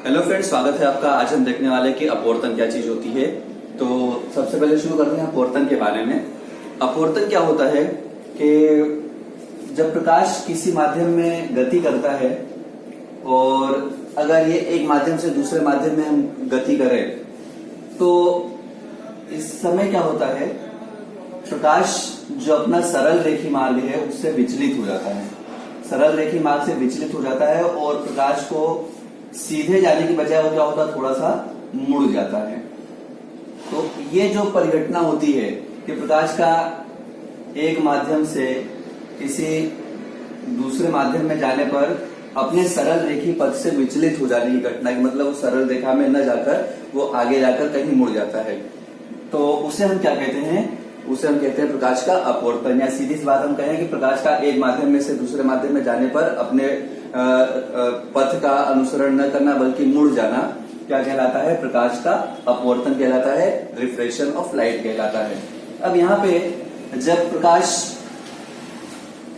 Hello friends, स्वागत है आपका। आज हम देखने वाले कि अपवर्तन क्या चीज होती है। तो सबसे पहले शुरू करते हैं अपवर्तन के बारे में। अपवर्तन क्या होता है कि जब प्रकाश किसी माध्यम में गति करता है और अगर ये एक माध्यम से दूसरे माध्यम में हम गति करें तो इस समय क्या होता है, प्रकाश जो अपना सरल रेखी मार्ग है उससे विचलित हो जाता है। सरल रेखी मार्ग से विचलित हो जाता है और प्रकाश को सीधे जाने की बजाय वो क्या होता है, थोड़ा सा मुड़ जाता है। तो ये जो परिघटना होती है कि प्रकाश का एक माध्यम से किसी दूसरे माध्यम में जाने पर अपने सरल रेखी पथ से विचलित हो जाने की घटना, मतलब उस सरल रेखा में न जाकर वो आगे जाकर कहीं मुड़ जाता है, तो उसे हम क्या कहते हैं, उसे हम कहते हैं प्रकाश का अपवर्तन। या सीधी सी बात हम कहें कि प्रकाश का एक माध्यम में से दूसरे माध्यम में जाने पर अपने पथ का अनुसरण न करना बल्कि मुड़ जाना क्या कहलाता है, प्रकाश का अपवर्तन कहलाता है, रिफ्रैक्शन ऑफ लाइट कहलाता है। अब यहाँ पे जब प्रकाश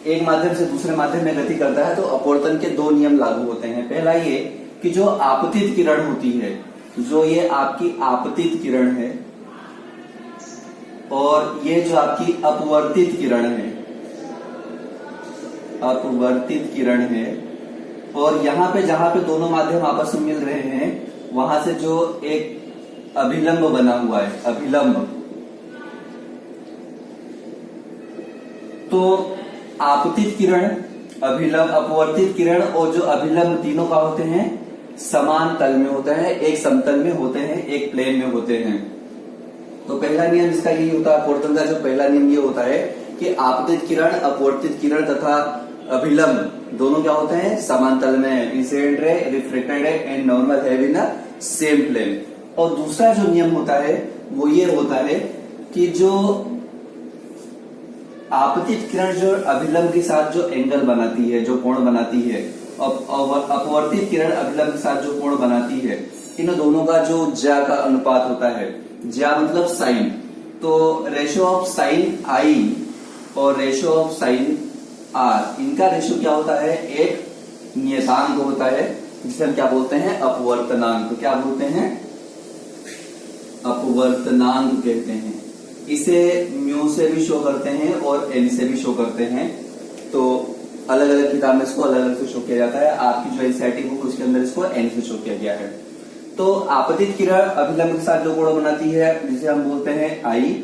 एक माध्यम से दूसरे माध्यम में गति करता है तो अपवर्तन के दो नियम लागू होते हैं। पहला ये कि जो आपतित किरण होती है, जो ये आपकी आपतित किरण है और ये जो आपकी अपवर्तित किरण है, अपवर्तित किरण है, और यहाँ पे जहां पे दोनों माध्यम आपस में मिल रहे हैं वहां से जो एक अभिलंब बना हुआ है, अभिलंब, तो आपतित किरण, अभिलंब, अपवर्तित किरण और जो अभिलंब तीनों का होते हैं समान तल में होते हैं, एक समतल में होते हैं, एक प्लेन में होते हैं। तो पहला नियम इसका यही होता है, अपवर्तन का जो पहला नियम ये होता है कि आपतित किरण, अपवर्तित किरण तथा अभिलंब दोनों क्या होते हैं, समांतल में, incident ray, reflected ray and normal have in a same plane. और दूसरा जो नियम होता है वो ये होता है कि जो आपतित किरण जो अभिलंब के साथ जो एंगल बनाती है, जो कोण बनाती है, और अपवर्तित किरण अभिलंब के साथ जो कोण बनाती है, इन दोनों का जो ज्या का अनुपात होता है, ज्या मतलब साइन, तो रेशियो ऑफ साइन आई और रेशियो ऑफ साइन आर, इनका रेशियो क्या होता है, एक नियतांक होता है जिसे हम क्या बोलते हैं, अपवर्तनांक। तो क्या बोलते हैं, अपवर्तनांक कहते हैं। इसे म्यू से भी शो करते हैं और एन से भी शो करते हैं। तो अलग अलग किताब में इसको अलग अलग से शो किया जाता है। आपकी जो एनसीईआरटी बुक उसके अंदर इसको एन से शो किया गया है। तो आपतित किरण अभिलंब के साथ जो कोण बनाती है जिसे हम बोलते हैं आई,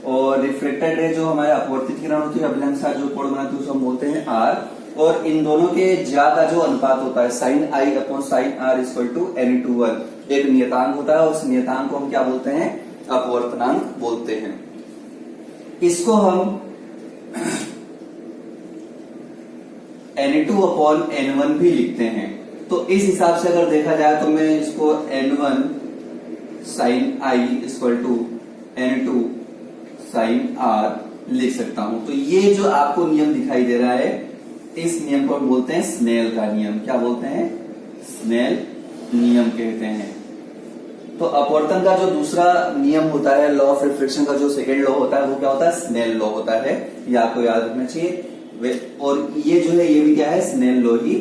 और रिफ्लेक्टेड रे जो हमारे अपवर्तित किरण होती है अभिलंब के साथ जो कोण बनाती है उसे हम बोलते हैं आर। और इन दोनों के ज्या का जो अनुपात होता है sine i upon sine r equal to N/1, एक नियतांक होता है। उस नियतांक को हम क्या बोलते हैं, अपवर्तनांक बोलते हैं। इसको हम N2 अपॉन N1 भी लिखते हैं। तो इस हिसाब से अगर देखा जाए तो मैं इसको N1 sine i equal to N2 sine r लिख सकता हूं। तो ये जो आपको नियम दिखाई दे रहा है, इस नियम को हम बोलते हैं स्नेल का नियम। क्या बोलते हैं, स्नेल नियम कहते हैं। तो अपवर्तन का जो दूसरा नियम होता है, लॉ ऑफ रिफ्लेक्शन का जो सेकेंड लॉ होता है वो क्या होता है, स्नेल लॉ होता है। ये आपको याद रखना चाहिए। और ये जो है ये भी क्या है, स्नेल लॉ ही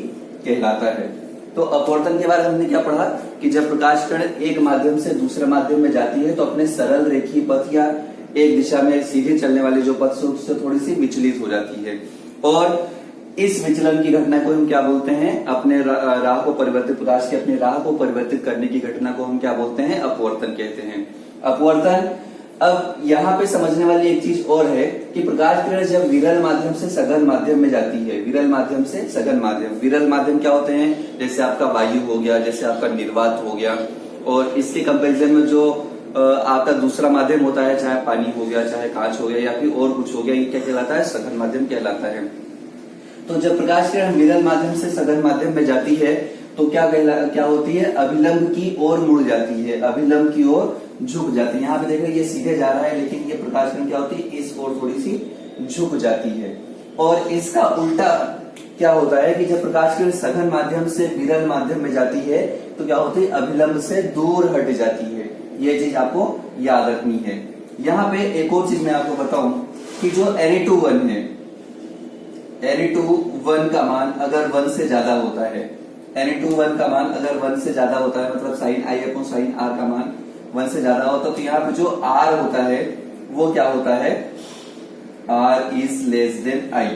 कहलाता है। तो अपवर्तन के बारे में हमने क्या पढ़ा कि जब प्रकाश किरण एक माध्यम से दूसरे माध्यम में जाती है तो अपने सरल रेखीय पथ या एक दिशा में सीधे चलने वाली जो पथ से उससे थोड़ी सी विचलित हो जाती है। और इस विचलन की घटना को हम क्या बोलते हैं, अपने राह को परिवर्तित, प्रकाश की अपनी राह को परिवर्तित करने की घटना को हम क्या बोलते हैं, अपवर्तन कहते हैं। अपवर्तन। अब यहाँ पे समझने वाली एक चीज और है कि प्रकाश किरण जब विरल माध्यम से सघन माध्यम में जाती है, विरल माध्यम से सघन माध्यम, विरल माध्यम क्या होते हैं, जैसे आपका वायु हो गया, जैसे आपका निर्वात हो गया, और इसके कंपेरिजन में जो आपका दूसरा माध्यम होता है, चाहे पानी हो गया, चाहे कांच हो गया या फिर और कुछ हो गया, ये क्या कहलाता है, सघन माध्यम कहलाता है। तो जब प्रकाश किरण विरल माध्यम से सघन माध्यम में जाती है तो क्या होती है, अभिलंब की ओर मुड़ जाती है, अभिलंब की ओर झुक जाती है। यहाँ पे देखो ये सीधे जा रहा है लेकिन ये प्रकाश किरण क्या होती है, इस ओर थोड़ी सी झुक जाती है। और इसका उल्टा क्या होता है कि जब प्रकाश किरण सघन माध्यम से विरल माध्यम में जाती है तो क्या होती है, अभिलंब से दूर हट जाती है। ये चीज आपको याद रखनी है। यहाँ पे एक और चीज मैं आपको बताऊं कि जो Na21 है, Na21 का मान अगर 1 से ज्यादा होता है n/1 का मान अगर 1 से ज्यादा होता है, मतलब sin i upon sin r का मान 1 से ज्यादा होता है, तो यहाँ पे जो r होता है वो क्या होता है, r is less than i।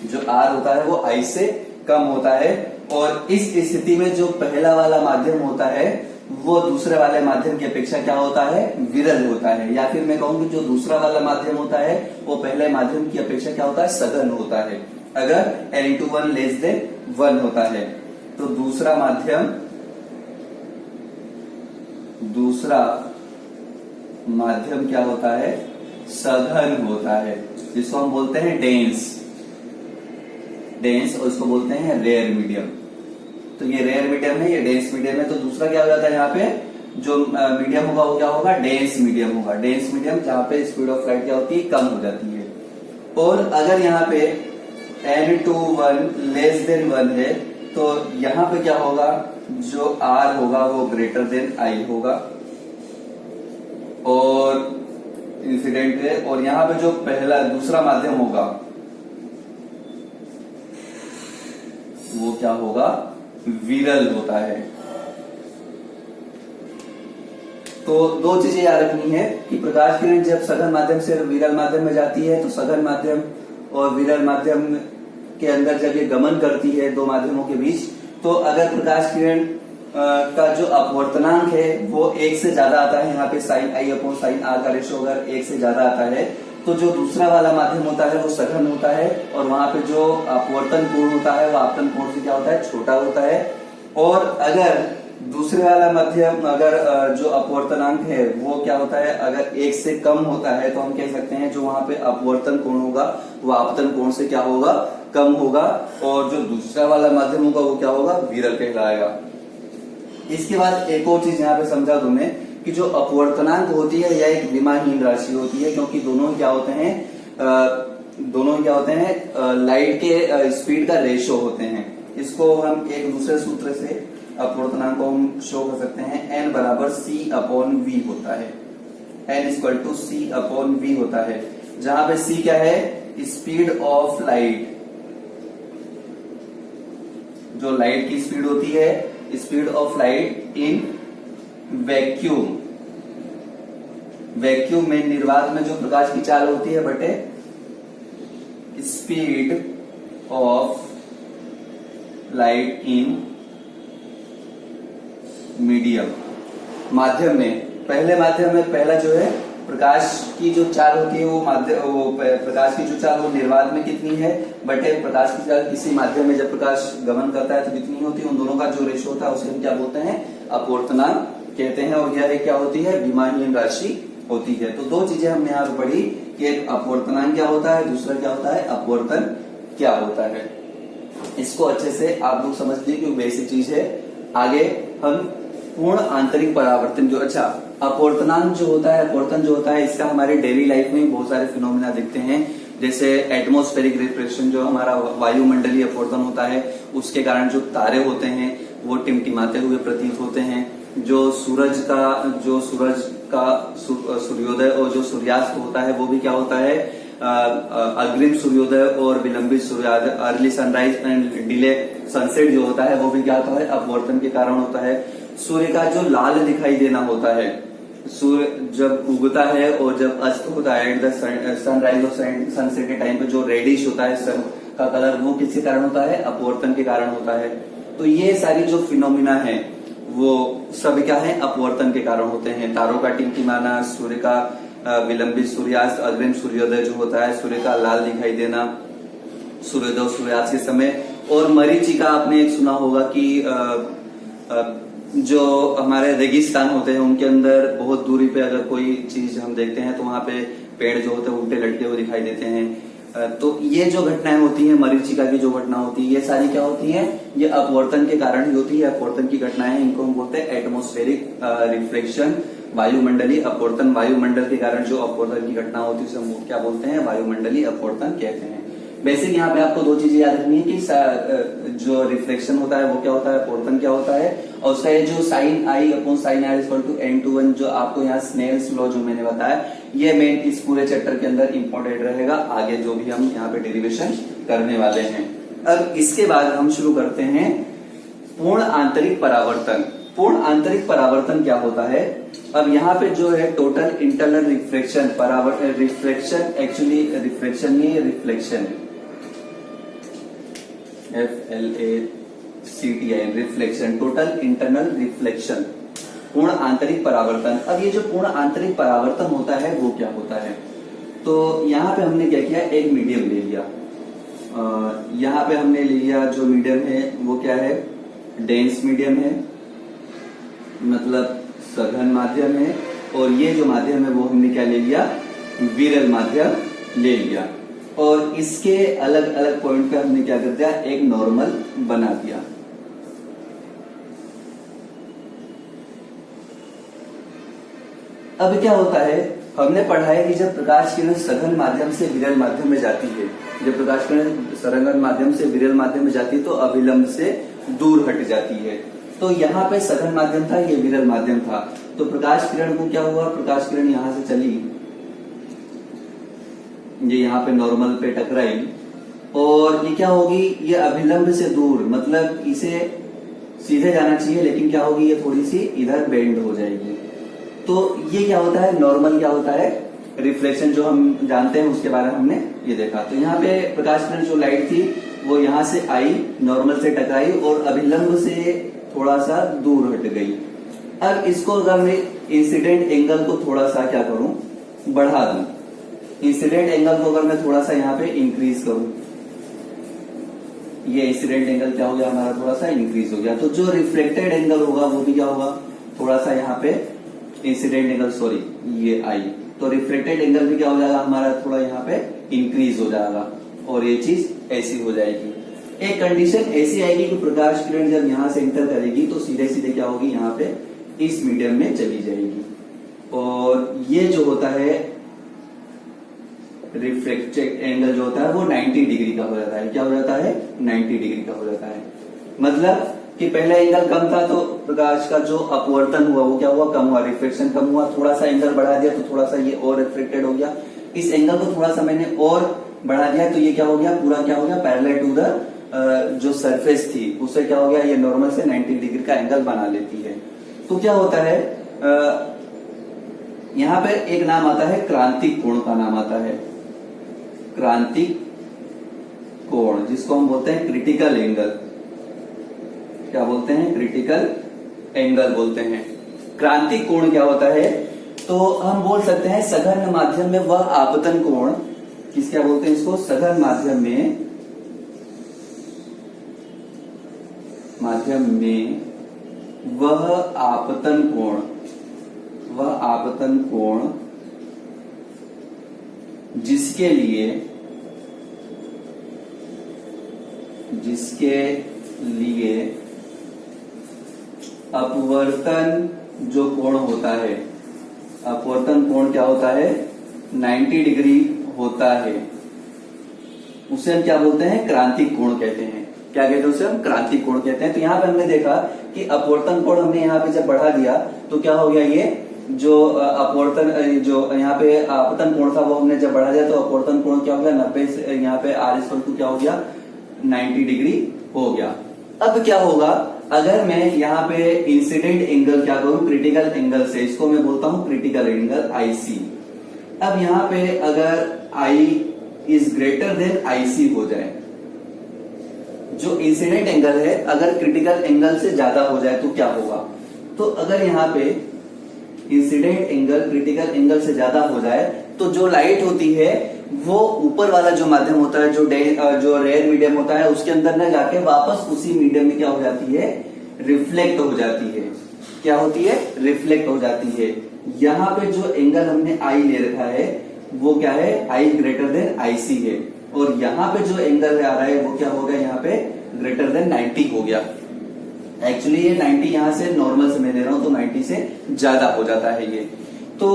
जो r होता है वो i से कम होता है, और इस स्थिति में जो पहला वाला माध्यम होता है वो दूसरे वाले माध्यम की अपेक्षा क्या होता है, विरल होता है। या फिर मैं कहूँ कि जो दूसरा वाला माध्यम होता है वो पहले माध्यम की अपेक्षा क्या होता है, सघन होता है। अगर n/1 लेस देन 1 होता है तो दूसरा माध्यम क्या होता है, सघन होता है, जिसको हम बोलते हैं डेंस, और इसको बोलते हैं रेयर मीडियम। तो ये रेयर मीडियम है, ये डेंस मीडियम है। तो दूसरा क्या हो जाता है, यहाँ पे जो मीडियम होगा वो क्या होगा, डेंस मीडियम होगा। डेंस मीडियम जहाँ पे स्पीड ऑफ लाइट क्या होती है, कम हो जाती है। और अगर यहाँ पे n/1 लेस देन 1 है तो यहाँ पे क्या होगा, जो r होगा वो ग्रेटर देन i होगा और इंसिडेंट है। और यहाँ पे जो दूसरा माध्यम होगा वो क्या होगा, विरल होता है। तो दो चीजें याद रखनी है कि प्रकाश किरण जब सघन माध्यम से विरल माध्यम में जाती है तो सघन माध्यम और विरल माध्यम के अंदर जब ये गमन करती है दो माध्यमों के बीच, तो अगर प्रकाश किरण का जो अपवर्तनांक है वो 1 से ज्यादा आता है, यहाँ पे sin i upon sin r का रेशो अगर 1 से ज्यादा आता है तो जो दूसरा वाला माध्यम होता है वो सघन होता है, और वहां पे जो अपवर्तन कोण होता है वो आपतन कोण से क्या होता है, छोटा होता है। और अगर दूसरे वाला माध्यम अगर जो अपवर्तनांक है वो क्या होता है, अगर 1 से कम होता है तो हम कह सकते हैं जो वहां पे अपवर्तन कोण होगा वो आपतन कोण से क्या होगा, कम होगा, और जो दूसरा वाला माध्यम होगा वो क्या होगा, विरल कहलाएगा। इसके बाद एक और चीज यहाँ पे समझा तुमने कि जो अपवर्तनांक होती है यह एक विमाहीन राशि होती है, क्योंकि दोनों क्या होते हैं लाइट के स्पीड का रेशो होते हैं। इसको हम एक दूसरे सूत्र से अपवर्तनांक को हम शो कर सकते हैं, n बराबर c अपॉन v होता है, n equal to c upon v होता है, जहां पे c क्या है, स्पीड ऑफ लाइट। जो लाइट की स्पीड होती है, speed of light in vacuum में, निर्वात में जो प्रकाश की चाल होती है बटे speed of light in medium. माध्यम में, पहले माध्यम में पहला जो है प्रकाश की जो चाल होती है प्रकाश की जो चाल वो निर्वात में कितनी है बटे प्रकाश की चाल किसी माध्यम में जब प्रकाश गमन करता है तो कितनी होती है, उन दोनों का जो रेशो होता है उसे हम क्या बोलते हैं, अपवर्तनांक कहते हैं। और यह क्या होती है, विमाहीन राशि होती है। तो दो चीजें हमने यहाँ पे पढ़ी कि एक अपवर्तनांक क्या होता है, दूसरा क्या होता है, अपवर्तन क्या होता है। इसको अच्छे से आप लोग समझ लीजिए क्योंकि बेसिक चीज है। आगे हम पूर्ण आंतरिक परावर्तन जो, अच्छा अपवर्तनांक जो होता है, अपवर्तन जो होता है, इसका हमारे डेली लाइफ में बहुत सारे फिनोमिना दिखते हैं, जैसे एटमॉस्फेरिक रिफ्लेक्शन जो हमारा वायुमंडलीय अपवर्तन होता है, उसके कारण जो तारे होते हैं वो टिमटिमाते हुए प्रतीत होते हैं। जो सूरज का सूर्योदय और जो सूर्यास्त होता है वो भी क्या होता है, अग्रिम सूर्योदय और विलंबित सूर्योदय, early sunrise and delay sunset जो होता है वो भी क्या होता है, अपवर्तन के कारण होता है। सूर्य का जो लाल दिखाई देना होता है, सूर्य जब उगता है और जब अस्त होता है, एट द सनराइज और सनसेट के टाइम पे जो रेडिश होता है सन का कलर, वो किसके कारण होता है, अपवर्तन के कारण होता है। तो ये सारी जो फिनोमिना है वो सब क्या है, अपवर्तन के कारण होते हैं। तारों का टिमटिमाना, सूर्य का विलंबित सूर्यास्त, अग्रिम सूर्योदय जो होता है, सूर्य का लाल दिखाई देना सूर्योदय सूर्यास्त के समय, और मरीचिका आपने एक सुना होगा कि जो हमारे रेगिस्तान होते हैं उनके अंदर बहुत दूरी पे अगर कोई चीज हम देखते हैं तो वहां पे पेड़ जो होते हैं उल्टे लटके हुए दिखाई देते हैं। तो ये जो घटनाएं होती हैं, मरीचिका की जो घटना होती है, ये सारी क्या होती है, ये अपवर्तन के कारण ही होती है। अपवर्तन की घटनाएं, इनको हम बोलते हैं एटमॉस्फेरिक रिफ्लेक्शन, वायुमंडलीय अपवर्तन। वायुमंडल के कारण जो अपवर्तन की घटना होती है उसे हम क्या बोलते हैं, वायुमंडलीय अपवर्तन कहते हैं। बेसिक यहाँ पे आपको दो चीजें याद रखनी है कि जो रिफ्लेक्शन होता है वो क्या होता है, अपवर्तन क्या होता है, और उसका ये जो sine i upon sine r equal to n/1 जो आपको यहाँ स्नेल्स लॉ जो मैंने बताया, ये मेन इस पूरे चैप्टर के अंदर इंपॉर्टेंट रहेगा, आगे जो भी हम यहाँ पे डेरिवेशन करने वाले हैं। अब इसके बाद हम शुरू करते हैं पूर्ण आंतरिक परावर्तन। पूर्ण आंतरिक परावर्तन क्या होता है? अब यहाँ पे जो है टोटल इंटरनल रिफ्लेक्शन, परावर्तन, रिफ्लेक्शन, एक्चुअली रिफ्लेक्शन नहीं, reflection, FLACTI, reflection, total internal reflection, पूर्ण आंतरिक परावर्तन। अब ये जो पूर्ण आंतरिक परावर्तन होता है वो क्या होता है? तो यहाँ पे हमने क्या किया, एक मीडियम ले लिया। यहाँ पे हमने ले लिया जो मीडियम है वो क्या है, डेंस मीडियम है, मतलब सघन माध्यम है। और ये जो माध्यम है वो हमने क्या ले लिया, विरल माध्यम ले लिया। और इसके अलग अलग पॉइंट पे हमने क्या कर दिया, एक नॉर्मल बना दिया। अब क्या होता है, हमने पढ़ा है कि जब प्रकाश किरण सघन माध्यम से विरल माध्यम में जाती है, जब प्रकाश किरण सघन माध्यम से विरल माध्यम में जाती है तो अभिलंब से दूर हट जाती है। तो यहाँ पे सघन माध्यम था, ये विरल माध्यम था। तो प्रकाश किरण को क्या हुआ, प्रकाश किरण यहां से चली, ये यहाँ पे नॉर्मल पे टकराई और ये क्या होगी, ये अभिलंब से दूर, मतलब इसे सीधे जाना चाहिए लेकिन क्या होगी, ये थोड़ी सी इधर बेंड हो जाएगी। तो ये क्या होता है, नॉर्मल क्या होता है, रिफ्लेक्शन जो हम जानते हैं उसके बारे में हमने ये देखा। तो यहाँ पे प्रकाश किरण जो लाइट थी वो यहाँ से आई, नॉर्मल से टकराई और अभिलंब से थोड़ा सा दूर हट गई। अब इसको अगर मैं इंसिडेंट एंगल को थोड़ा सा क्या करूं, बढ़ा दूं, इंसिडेंट एंगल को अगर मैं थोड़ा सा यहाँ पे इंक्रीज करूं, ये इंसिडेंट एंगल क्या हो गया हमारा, थोड़ा सा इंक्रीज हो गया। तो जो रिफ्लेक्टेड एंगल होगा वो भी क्या होगा, थोड़ा सा यहाँ पे इंसिडेंट एंगल, सॉरी ये आई, तो रिफ्लेक्टेड एंगल भी क्या हो जाएगा हमारा, थोड़ा यहाँ पे इंक्रीज हो जाएगा और ये चीज ऐसी हो जाएगी। एक कंडीशन ऐसी आएगी कि प्रकाश किरण जब यहां से एंटर करेगी तो सीधे सीधे क्या होगी, यहाँ पे इस मीडियम में चली जाएगी। और ये जो होता है रिफ्लेक्टेड एंगल जो होता है वो 90 डिग्री का हो जाता है। क्या हो जाता है, 90 डिग्री का हो जाता है। मतलब कि पहला एंगल कम था तो प्रकाश का जो अपवर्तन हुआ वो क्या हुआ, कम हुआ, रिफ्लेक्शन कम हुआ। थोड़ा सा एंगल बढ़ा दिया तो थोड़ा सा ये और रिफ्लेक्टेड हो गया। इस एंगल को थोड़ा सा मैंने और बढ़ा दिया तो ये क्या हो गया, पूरा क्या हो गया, पैरेलल टू द जो सरफेस थी उससे क्या हो गया, ये नॉर्मल से 90 डिग्री का एंगल बना लेती है। तो क्या होता है, यहाँ पे एक नाम आता है क्रांतिक कोण का नाम आता है, क्रांतिक कोण, जिसको हम बोलते हैं क्रिटिकल एंगल। क्या बोलते हैं, क्रिटिकल एंगल बोलते हैं। क्रांतिक कोण क्या होता है, तो हम बोल सकते हैं सघन माध्यम में वह आपतन कोण, किस क्या बोलते हैं इसको, सघन माध्यम में वह आपतन कोण, वह आपतन कोण जिसके लिए अपवर्तन जो कोण होता है, अपवर्तन कोण क्या होता है, 90 डिग्री होता है, उसे हम क्या बोलते हैं, क्रांतिक कोण कहते हैं। क्या कहते हैं उसे हम, क्रांतिक कोण कहते हैं। तो यहाँ पे हमने देखा कि अपवर्तन कोण हमने यहाँ पे जब बढ़ा दिया तो क्या हो गया, ये जो अपवर्तन जो यहाँ पे आपतन कोण था वो हमने जब बढ़ा दिया तो अपवर्तन कोण क्या हो गया, 90 से यहाँ पे R= क्या हो गया, 90 डिग्री हो गया। अब क्या होगा, अगर मैं यहाँ पे इंसिडेंट एंगल क्या करूं, क्रिटिकल एंगल से, इसको मैं बोलता हूं क्रिटिकल एंगल IC। अब यहाँ पे अगर I is greater than IC हो जाए, जो इंसिडेंट एंगल है अगर क्रिटिकल एंगल से ज्यादा हो जाए तो क्या होगा, तो अगर यहाँ पे इंसिडेंट एंगल क्रिटिकल एंगल से ज्यादा हो जाए तो जो लाइट होती है वो ऊपर वाला जो माध्यम होता है, जो रेयर मीडियम होता है, उसके अंदर न जाके वापस उसी मीडियम में क्या हो जाती है, रिफ्लेक्ट हो जाती है। क्या होती है, रिफ्लेक्ट हो जाती है। यहाँ पे जो एंगल हमने I ले रखा है वो क्या है, I ग्रेटर देन IC है, और यहाँ पे जो एंगल आ रहा है वो क्या हो गया, यहाँ पे ग्रेटर देन 90 हो गया। एक्चुअली ये 90 यहाँ से नॉर्मल से मैं ले रहा हूं तो 90 से ज्यादा हो जाता है ये। तो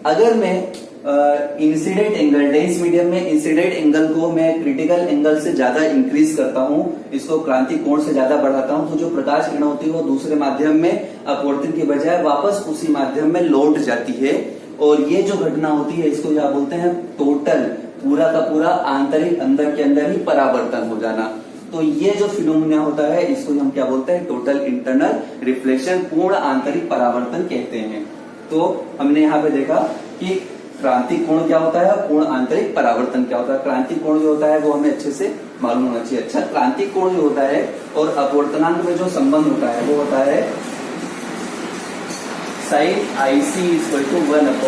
अगर मैं इंसिडेंट एंगल, डेंस मीडियम में इंसिडेंट एंगल को मैं क्रिटिकल एंगल से ज्यादा इंक्रीज करता हूं, इसको क्रांतिक कोण से ज्यादा बढ़ाता हूं, तो जो प्रकाश किरण होती है वो दूसरे माध्यम में अपवर्तन की बजाय वापस उसी माध्यम में लौट जाती है। और ये जो घटना होती है इसको क्या बोलते हैं, टोटल, पूरा का पूरा आंतरिक, अंदर के अंदर ही परावर्तन हो जाना। तो ये जो फिनोमिना होता है इसको हम क्या बोलते हैं, टोटल इंटरनल रिफ्लेक्शन, पूर्ण आंतरिक परावर्तन कहते हैं। तो हमने यहाँ पे देखा कि क्रांतिक कोण क्या होता है, पूर्ण आंतरिक परावर्तन क्या होता है। क्रांतिक कोण जो होता है वो हमें अच्छे से मालूम होना चाहिए। अच्छा, क्रांतिक कोण जो होता है और अपवर्तनांक में जो संबंध होता है वो होता है sin IC = 1/μ।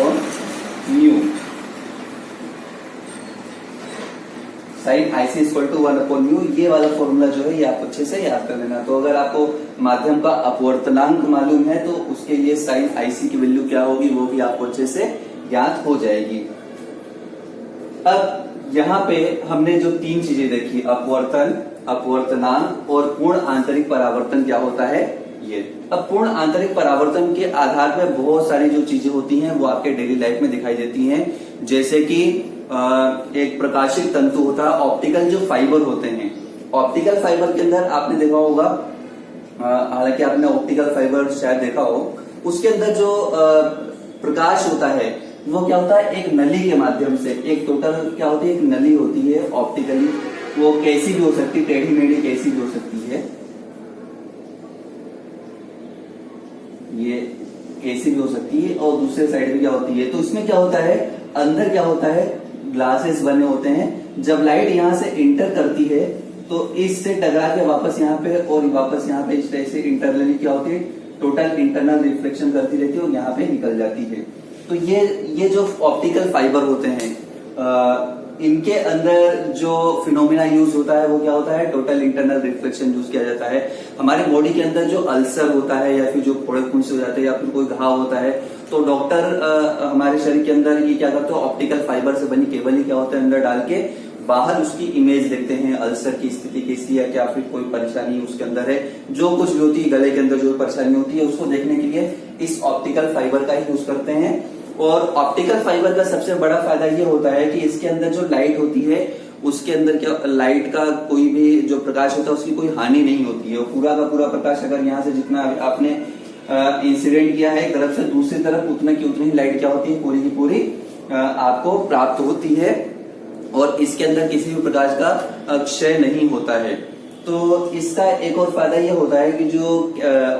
sin IC = 1/μ, ये वाला फॉर्मूला जो है ये आप अच्छे से याद कर लेना। तो अगर आपको माध्यम का अपवर्तनांक मालूम है तो उसके लिए sin IC की वैल्यू क्या होगी वो भी आपको अच्छे से याद हो जाएगी। अब यहाँ पे हमने जो तीन चीजें देखी, अपवर्तन, अपवर्तनांक और पूर्ण आंतरिक परावर्तन क्या होता है ये। अब पूर्ण आंतरिक परावर्तन के आधार पर बहुत सारी जो चीजें होती हैं वो आपके डेली लाइफ में दिखाई देती हैं। जैसे कि एक प्रकाशिक तंतु होता है, ऑप्टिकल जो फाइबर होते हैं, ऑप्टिकल फाइबर के अंदर आपने देखा होगा, हालांकि आपने ऑप्टिकल फाइबर शायद देखा हो, उसके अंदर जो प्रकाश होता है वो क्या होता है, एक नली के माध्यम से, एक टोटल क्या होती है, एक नली होती है ऑप्टिकली, वो कैसी भी हो सकती है, टेढ़ी मेढ़ी कैसी भी हो सकती है, ये कैसी भी हो सकती है, और दूसरे साइड में क्या होती है। तो इसमें क्या होता है, अंदर क्या होता है, ग्लासेस बने होते हैं। जब लाइट यहां से इंटर करती है तो इससे टकरा के वापस यहाँ पे और वापस यहाँ पे इस तरह से इंटरनली क्या होती है, टोटल इंटरनल रिफ्लेक्शन करती रहती है और यहाँ पे निकल जाती है। तो ये जो ऑप्टिकल फाइबर होते हैं, इनके अंदर जो फिनोमिना यूज होता है वो क्या होता है, टोटल इंटरनल रिफ्लेक्शन यूज किया जाता है। हमारे बॉडी के अंदर जो अल्सर होता है या फिर जो फोड़े फुंसी हो जाते हैं या फिर कोई घाव होता है, तो डॉक्टर हमारे शरीर के अंदर ये क्या करते हैं, ऑप्टिकल फाइबर से बनी केबल ही क्या होता है अंदर डाल के बाहर उसकी इमेज देखते हैं, अल्सर की स्थिति कैसी है, क्या फिर कोई परेशानी उसके अंदर है, जो कुछ भी होती है गले के अंदर जो परेशानी होती है उसको देखने के लिए इस ऑप्टिकल फाइबर का ही यूज करते हैं। और ऑप्टिकल फाइबर का सबसे बड़ा फायदा ये होता है कि इसके अंदर जो लाइट होती है उसके अंदर क्या, लाइट का कोई भी जो प्रकाश होता है उसकी कोई हानि नहीं होती है। पूरा का पूरा प्रकाश अगर यहाँ से जितना आपने इंसिडेंट किया है एक तरफ से दूसरी तरफ, उतना की उतनी ही लाइट क्या होती है, पूरी की पूरी आपको प्राप्त होती है और इसके अंदर किसी भी प्रकाश का क्षय नहीं होता है। तो इसका एक और फायदा ये होता है कि जो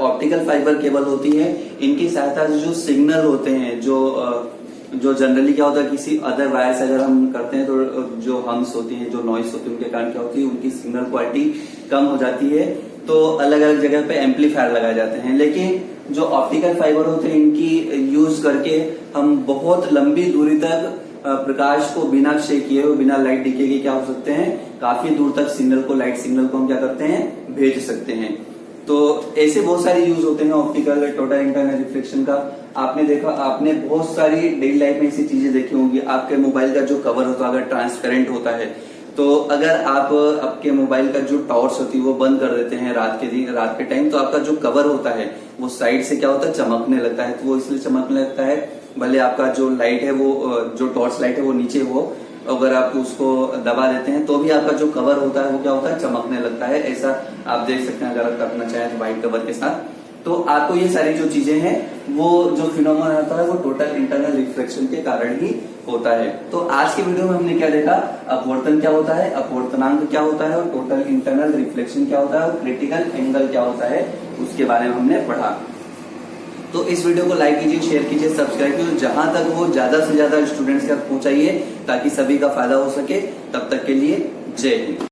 ऑप्टिकल फाइबर केबल होती है, इनकी सहायता से जो सिग्नल होते हैं, जो जनरली क्या होता है किसी अदर वायर से अगर हम करते हैं तो जो हम्स होती है, जो नॉइस होती है, उनके कारण क्या होती है, उनकी सिग्नल क्वालिटी कम हो जाती है। तो अलग अलग जगह पे एम्पलीफायर लगाए जाते हैं। लेकिन जो ऑप्टिकल फाइबर होते हैं इनकी यूज करके हम बहुत लंबी दूरी तक प्रकाश को बिना क्षय किए हुए, बिना लाइट डिके के क्या हो सकते हैं, काफी दूर तक सिग्नल को, लाइट सिग्नल को हम क्या करते हैं, भेज सकते हैं। तो ऐसे बहुत सारे यूज होते हैं ऑप्टिकल टोटल इंटरनल रिफ्लेक्शन का। आपने देखा, आपने बहुत सारी डेली लाइफ में ऐसी चीजें देखी होंगी। आपके मोबाइल का जो कवर होता है अगर ट्रांसपेरेंट होता है तो अगर आप आपके मोबाइल का जो टॉर्च होती है वो बंद कर देते हैं रात के टाइम, तो आपका जो कवर होता है वो साइड से क्या होता है, चमकने लगता है। तो वो इसलिए चमकने लगता है, भले आपका जो लाइट है वो, जो टॉर्च लाइट है वो नीचे हो, अगर आप उसको दबा देते हैं तो भी आपका जो कवर होता है वो क्या होता है, चमकने लगता है। ऐसा आप देख सकते हैं अगर आप करना चाहें तो व्हाइट कवर के साथ। तो आपको ये सारी जो चीजें हैं वो जो फिनोमेना होता है वो टोटल इंटरनल रिफ्लेक्शन के कारण ही होता है। तो आज के वीडियो में हमने क्या देखा, अपवर्तन क्या होता है, अपवर्तनांक क्या होता है, और टोटल इंटरनल रिफ्लेक्शन क्या होता है, और क्रिटिकल एंगल क्या होता है, उसके बारे में हमने पढ़ा। तो इस वीडियो को लाइक कीजिए, शेयर कीजिए, सब्सक्राइब कीजिए, जहां तक वो ज्यादा से ज्यादा स्टूडेंट्स तक पहुंचाइए ताकि सभी का फायदा हो सके। तब तक के लिए जय हिंद।